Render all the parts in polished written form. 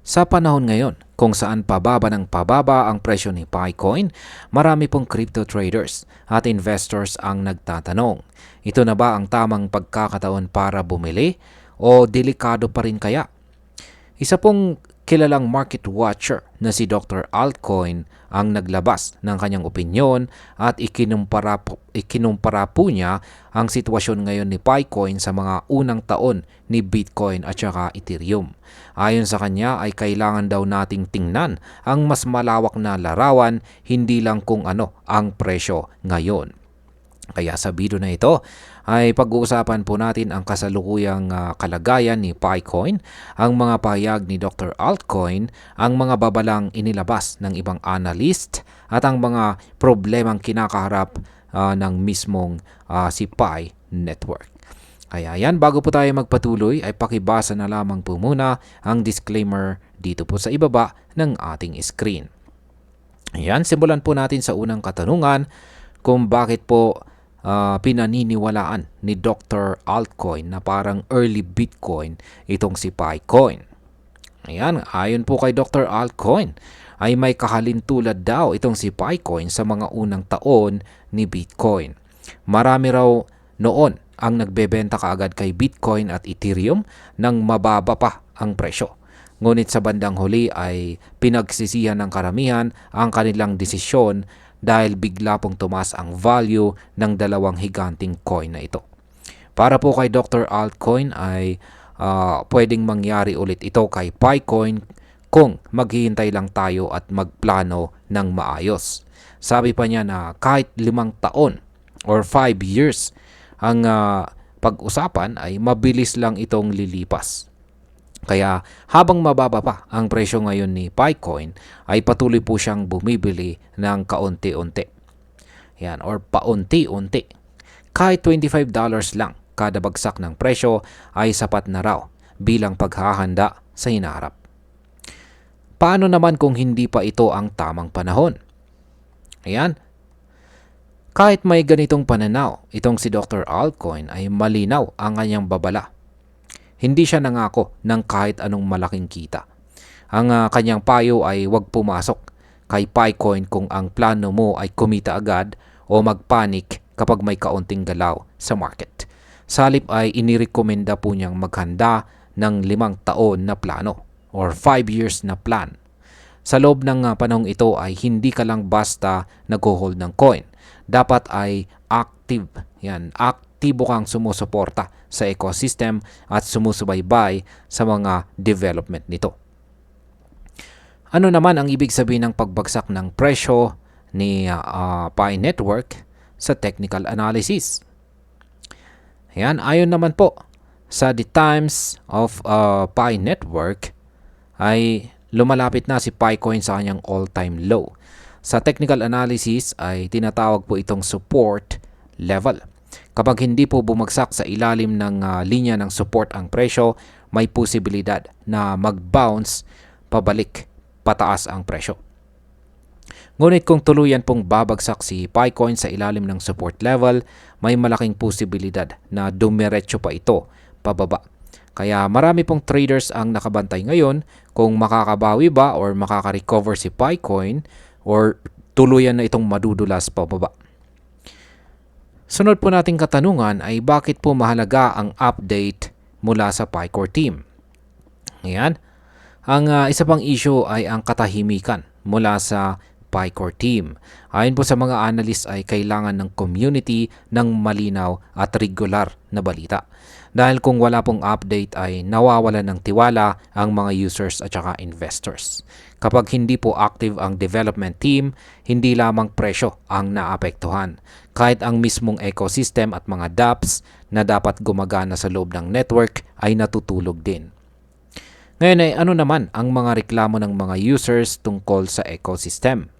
Sa panahon ngayon, kung saan pababa ng pababa ang presyo ni Picoin, marami pong crypto traders at investors ang nagtatanong, ito na ba ang tamang pagkakataon para bumili o delikado pa rin kaya? Isa pong kilalang market watcher na si Dr. Altcoin ang naglabas ng kanyang opinyon at ikinumpara po niya ang sitwasyon ngayon ni Picoin sa mga unang taon ni Bitcoin at saka Ethereum. Ayon sa kanya ay kailangan daw nating tingnan ang mas malawak na larawan, hindi lang kung ano ang presyo ngayon. Kaya sa video na ito ay pag-uusapan po natin ang kasalukuyang kalagayan ni Picoin, ang mga pahayag ni Dr. Altcoin, ang mga babalang inilabas ng ibang analyst at ang mga problemang kinakaharap ng mismong si Pi Network. Kaya yan, bago po tayo magpatuloy ay pakibasa na lamang po muna ang disclaimer dito po sa ibaba ng ating screen. Ayan, simulan po natin sa unang katanungan kung bakit po pinaniniwalaan ni Dr. Altcoin na parang early Bitcoin itong si Picoin. Ayan, ayon po kay Dr. Altcoin ay may kahalintulad daw itong si Picoin sa mga unang taon ni Bitcoin. Marami raw noon ang nagbebenta kaagad kay Bitcoin at Ethereum nang mababa pa ang presyo. Ngunit sa bandang huli ay pinagsisihan ng karamihan ang kanilang desisyon dahil bigla pong tumaas ang value ng dalawang higanting coin na ito. Para po kay Dr. Altcoin ay pwedeng mangyari ulit ito kay Picoin kung maghihintay lang tayo at magplano ng maayos. Sabi pa niya na kahit 5 taon or 5 years ang pag-usapan ay mabilis lang itong lilipas. Kaya habang mababa pa ang presyo ngayon ni Picoin ay patuloy po siyang bumibili ng kaunti-unti. Yan, or paunti-unti. Kahit $25 lang kada bagsak ng presyo ay sapat na raw bilang paghahanda sa hinaharap. Paano naman kung hindi pa ito ang tamang panahon? Ayan. Kahit may ganitong pananaw, itong si Dr. Altcoin ay malinaw ang kanyang babala. Hindi siya nangako ng kahit anong malaking kita. Ang kanyang payo ay huwag pumasok kay Picoin kung ang plano mo ay kumita agad o magpanik kapag may kaunting galaw sa market. Sa halip ay inirekomenda po niyang maghanda ng 5 taon na plano or 5 years na plan. Sa loob ng panahong ito ay hindi ka lang basta nag-hold ng coin. Dapat ay active. Yan, aktibo kang sumusuporta sa ecosystem at sumusubaybay sa mga development nito. Ano naman ang ibig sabihin ng pagbagsak ng presyo ni Pi Network sa technical analysis? Ayan, ayon naman po sa The Times of Pi Network ay lumalapit na si Picoin sa kanyang all-time low. Sa technical analysis ay tinatawag po itong support level. Kapag hindi po bumagsak sa ilalim ng linya ng support ang presyo, may posibilidad na mag-bounce pabalik pataas ang presyo. Ngunit kung tuluyan pong babagsak si Picoin sa ilalim ng support level, may malaking posibilidad na dumiretso pa ito pababa. Kaya marami pong traders ang nakabantay ngayon kung makakabawi ba or makaka-recover si Picoin or tuluyan na itong madudulas pababa. Sunod po nating katanungan ay bakit po mahalaga ang update mula sa Picore team? Ayan. Ang isa pang issue ay ang katahimikan mula sa Picore team. Ayon po sa mga analyst ay kailangan ng community ng malinaw at regular na balita. Dahil kung wala pong update ay nawawalan ng tiwala ang mga users at saka investors. Kapag hindi po active ang development team, hindi lamang presyo ang naapektuhan. Kahit ang mismong ecosystem at mga dApps na dapat gumagana sa loob ng network ay natutulog din. Ngayon ay ano naman ang mga reklamo ng mga users tungkol sa ecosystem?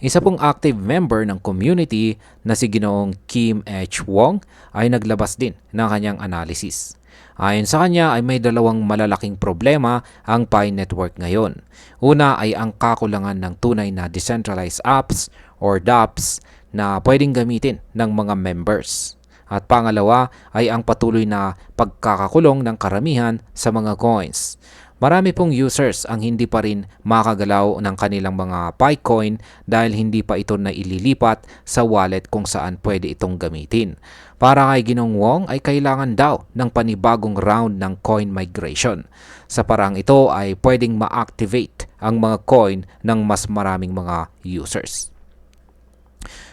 Isa pong active member ng community na si Ginoong Kim H. Wong ay naglabas din ng kanyang analysis. Ayon sa kanya ay may dalawang malalaking problema ang Pi Network ngayon. Una ay ang kakulangan ng tunay na decentralized apps or dApps na pwedeng gamitin ng mga members. At pangalawa ay ang patuloy na pagkakakulong ng karamihan sa mga coins. Marami pong users ang hindi pa rin makagalaw ng kanilang mga Picoin dahil hindi pa ito na ililipat sa wallet kung saan pwede itong gamitin. Para kay Ginong Wong ay kailangan daw ng panibagong round ng coin migration. Sa parang ito ay pwedeng ma-activate ang mga coin ng mas maraming mga users.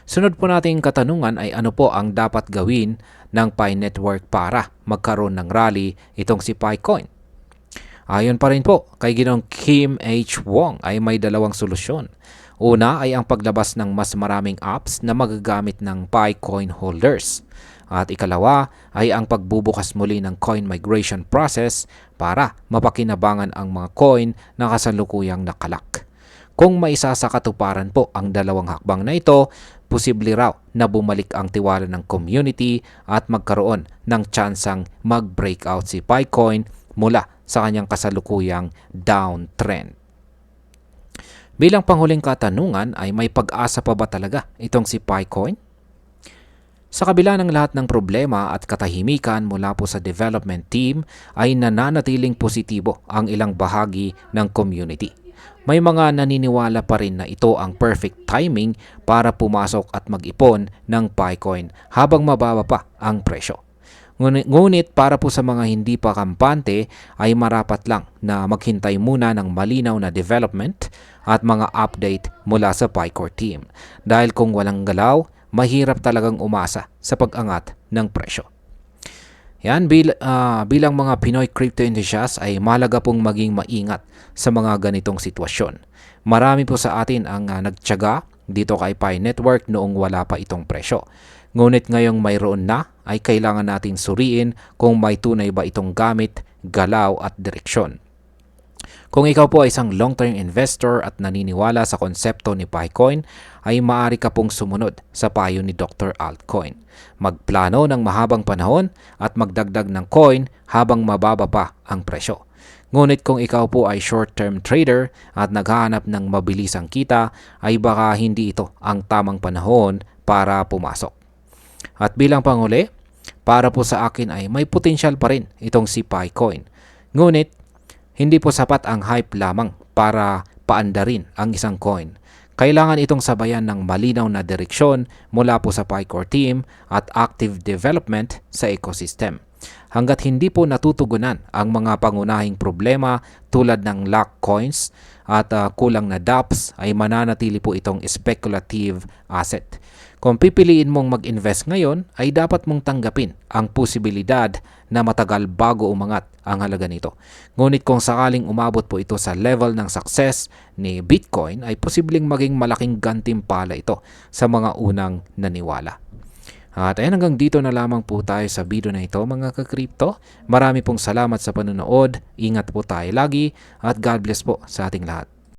Sunod po nating katanungan ay ano po ang dapat gawin ng Pi Network para magkaroon ng rally itong si Picoin. Ayon pa rin po kay Ginong Kim H. Wong ay may dalawang solusyon. Una ay ang paglabas ng mas maraming apps na magagamit ng Picoin holders. At ikalawa ay ang pagbubukas muli ng coin migration process para mapakinabangan ang mga coin na kasalukuyang nakalak. Kung maisasakatuparan po ang dalawang hakbang na ito, posible raw na bumalik ang tiwala ng community at magkaroon ng tsansang mag-breakout si Picoin mula sa kanyang kasalukuyang downtrend. Bilang panghuling katanungan ay may pag-asa pa ba talaga itong si Picoin? Sa kabila ng lahat ng problema at katahimikan mula po sa development team ay nananatiling positibo ang ilang bahagi ng community. May mga naniniwala pa rin na ito ang perfect timing para pumasok at mag-ipon ng Picoin habang mababa pa ang presyo. Ngunit para po sa mga hindi pa kampante ay marapat lang na maghintay muna ng malinaw na development at mga update mula sa Picore team. Dahil kung walang galaw, mahirap talagang umasa sa pag-angat ng presyo. Yan, bilang mga Pinoy crypto enthusiasts ay mahalaga pong maging maingat sa mga ganitong sitwasyon. Marami po sa atin ang nagtiyaga dito kay Pi Network noong wala pa itong presyo. Ngunit ngayong mayroon na ay kailangan natin suriin kung may tunay ba itong gamit, galaw at direksyon. Kung ikaw po ay isang long-term investor at naniniwala sa konsepto ni Picoin, ay maaari ka pong sumunod sa payo ni Dr. Altcoin. Magplano ng mahabang panahon at magdagdag ng coin habang mababa pa ang presyo. Ngunit kung ikaw po ay short-term trader at naghahanap ng mabilisang kita, ay baka hindi ito ang tamang panahon para pumasok. At bilang panghuli, para po sa akin ay may potensyal pa rin itong si Picoin. Ngunit, hindi po sapat ang hype lamang para paandarin ang isang coin. Kailangan itong sabayan ng malinaw na direksyon mula po sa Picore team at active development sa ecosystem. Hanggat hindi po natutugunan ang mga pangunahing problema tulad ng lock coins at kulang na dApps ay mananatili po itong speculative asset. Kung pipiliin mong mag-invest ngayon, ay dapat mong tanggapin ang posibilidad na matagal bago umangat ang halaga nito. Ngunit kung sakaling umabot po ito sa level ng success ni Bitcoin, ay posibleng maging malaking gantimpala ito sa mga unang naniwala. At ayan, hanggang dito na lamang po tayo sa video na ito mga ka-crypto. Marami pong salamat sa panonood. Ingat po tayo lagi at God bless po sa ating lahat.